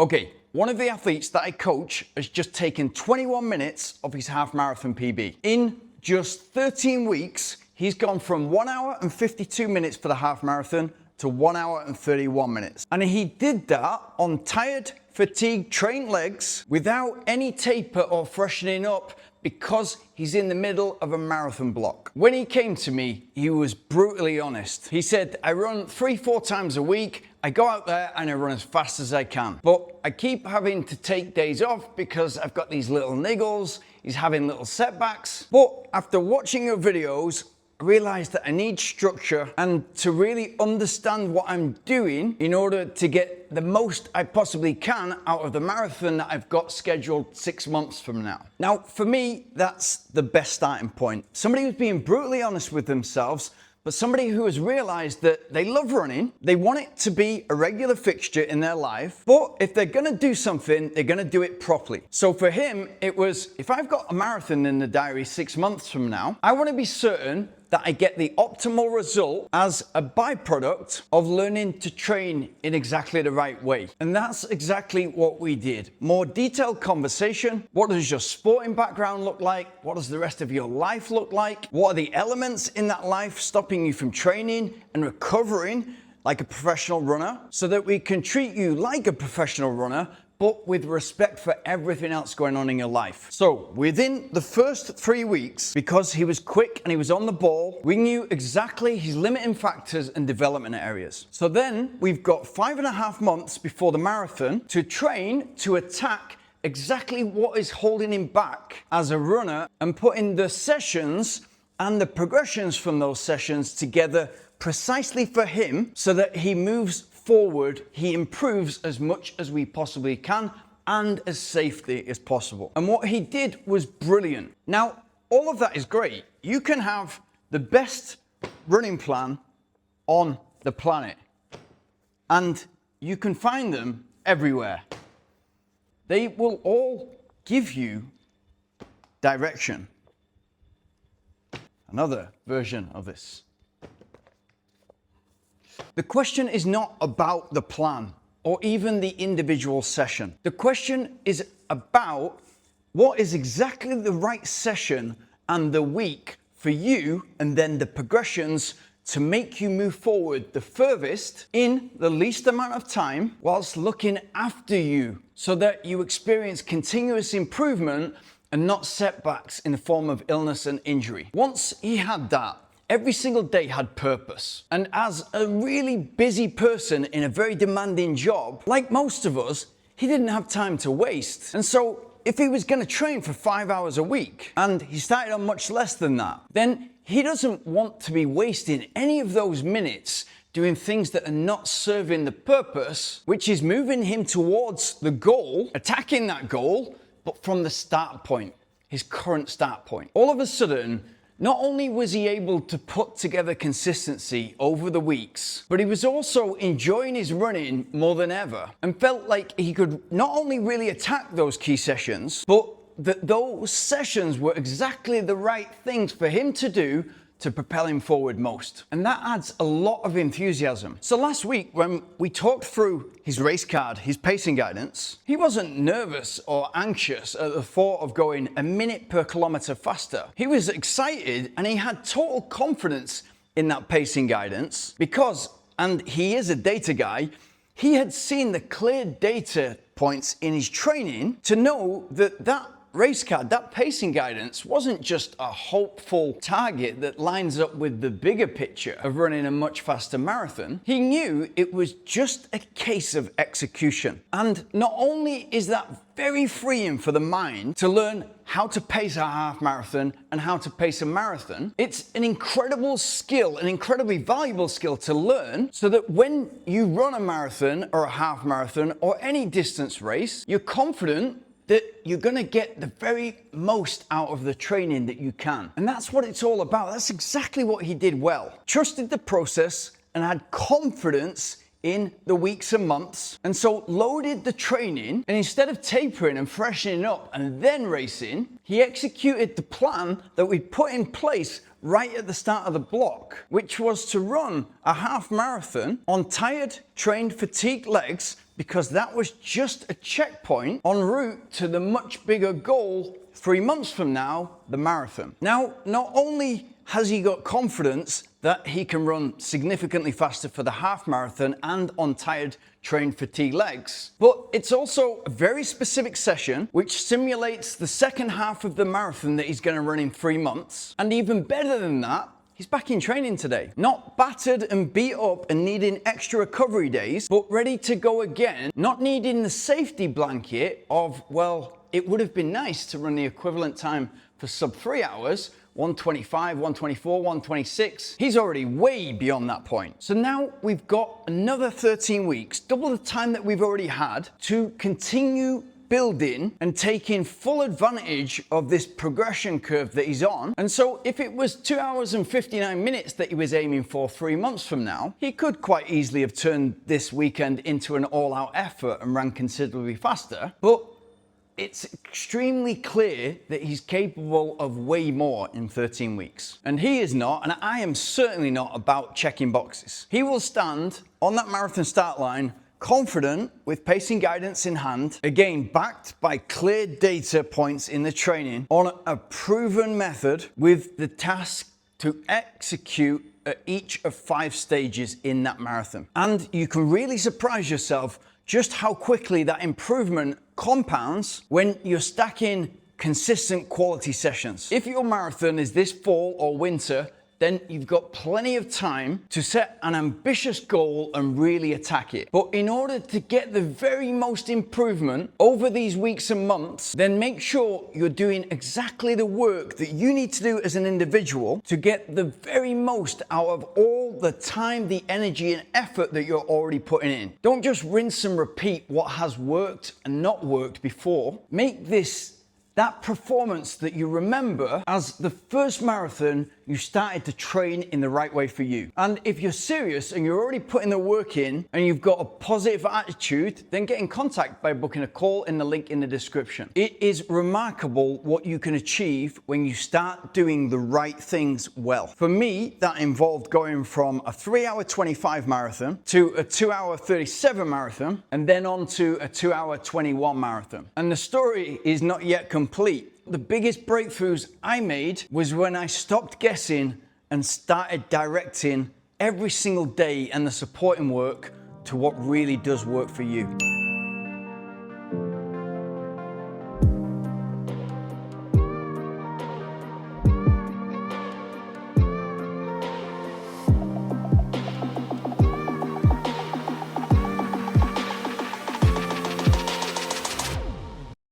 Okay, one of the athletes that I coach has just taken 21 minutes of his half marathon PB. In just 13 weeks, he's gone from 1 hour and 52 minutes for the half marathon to 1 hour and 31 minutes. And he did that on tired, fatigued, trained legs without any taper or freshening up because he's in the middle of a marathon block. When he came to me, he was brutally honest. He said, I run 3-4 times a week. I go out there and I run as fast as I can. But I keep having to take days off because I've got these little niggles. He's having little setbacks. But after watching your videos, I realized that I need structure and to really understand what I'm doing in order to get the most I possibly can out of the marathon that I've got scheduled 6 months from now. Now, for me, that's the best starting point. Somebody who's being brutally honest with themselves, but somebody who has realized that they love running, they want it to be a regular fixture in their life, but if they're gonna do something, they're gonna do it properly. So for him, it was, if I've got a marathon in the diary 6 months from now, I wanna be certain that I get the optimal result as a byproduct of learning to train in exactly the right way. And that's exactly what we did. More detailed conversation. What does your sporting background look like? What does the rest of your life look like? What are the elements in that life stopping you from training and recovering like a professional runner so that we can treat you like a professional runner, but with respect for everything else going on in your life. So within the first 3 weeks, because he was quick and he was on the ball, we knew exactly his limiting factors and development areas. So then we've got 5.5 months before the marathon to train to attack exactly what is holding him back as a runner and putting the sessions and the progressions from those sessions together precisely for him so that he moves forward, he improves as much as we possibly can and as safely as possible. And what he did was brilliant. Now, all of that is great. You can have the best running plan on the planet, and you can find them everywhere. They will all give you direction. Another version of this. The question is not about the plan or even the individual session. The question is about what is exactly the right session and the week for you, and then the progressions to make you move forward the furthest in the least amount of time whilst looking after you so that you experience continuous improvement and not setbacks in the form of illness and injury. Once he had that, every single day had purpose. And as a really busy person in a very demanding job, like most of us, he didn't have time to waste. And so if he was gonna train for 5 hours a week, and he started on much less than that, then he doesn't want to be wasting any of those minutes doing things that are not serving the purpose, which is moving him towards the goal, attacking that goal, but from the start point, his current start point. All of a sudden, not only was he able to put together consistency over the weeks, but he was also enjoying his running more than ever and felt like he could not only really attack those key sessions, but that those sessions were exactly the right things for him to do to propel him forward most. And that adds a lot of enthusiasm. So last week when we talked through his race card, his pacing guidance, he wasn't nervous or anxious at the thought of going a minute per kilometer faster. He was excited and he had total confidence in that pacing guidance because, and he is a data guy, he had seen the clear data points in his training to know that that race card, that pacing guidance wasn't just a hopeful target that lines up with the bigger picture of running a much faster marathon. He knew it was just a case of execution. And not only is that very freeing for the mind to learn how to pace a half marathon and how to pace a marathon, it's an incredible skill, an incredibly valuable skill to learn so that when you run a marathon or a half marathon or any distance race, you're confident that you're gonna get the very most out of the training that you can. And that's what it's all about. That's exactly what he did well. Trusted the process and had confidence in the weeks and months, and so loaded the training, and instead of tapering and freshening up and then racing, he executed the plan that we'd put in place right at the start of the block, which was to run a half marathon on tired, trained, fatigued legs, because that was just a checkpoint en route to the much bigger goal 3 months from now, the marathon. Now, not only has he got confidence that he can run significantly faster for the half marathon and on tired, trained, fatigued legs, but it's also a very specific session which simulates the second half of the marathon that he's going to run in 3 months. And even better than that, he's back in training today. Not battered and beat up and needing extra recovery days, but ready to go again, not needing the safety blanket of, well, it would have been nice to run the equivalent time for sub 3 hours, 125, 124, 126. He's already way beyond that point. So now we've got another 13 weeks, double the time that we've already had, to continue building and taking full advantage of this progression curve that he's on. And so if it was 2 hours and 59 minutes that he was aiming for 3 months from now, he could quite easily have turned this weekend into an all-out effort and ran considerably faster. But it's extremely clear that he's capable of way more in 13 weeks. And he is not, and I am certainly not, about checking boxes. He will stand on that marathon start line confident, with pacing guidance in hand, again backed by clear data points in the training, on a proven method with the task to execute at each of 5 stages in that marathon. And you can really surprise yourself just how quickly that improvement compounds when you're stacking consistent quality sessions. If your marathon is this fall or winter, then you've got plenty of time to set an ambitious goal and really attack it. But in order to get the very most improvement over these weeks and months, then make sure you're doing exactly the work that you need to do as an individual to get the very most out of all the time, the energy and effort that you're already putting in. Don't just rinse and repeat what has worked and not worked before. Make this that performance that you remember as the first marathon you started to train in the right way for you. And if you're serious and you're already putting the work in and you've got a positive attitude, then get in contact by booking a call in the link in the description. It is remarkable what you can achieve when you start doing the right things well. For me, that involved going from a 3-hour 25 marathon to a 2-hour 37 marathon, and then on to a 2-hour 21 marathon. And the story is not yet complete. The biggest breakthroughs I made was when I stopped guessing and started directing every single day and the supporting work to what really does work for you.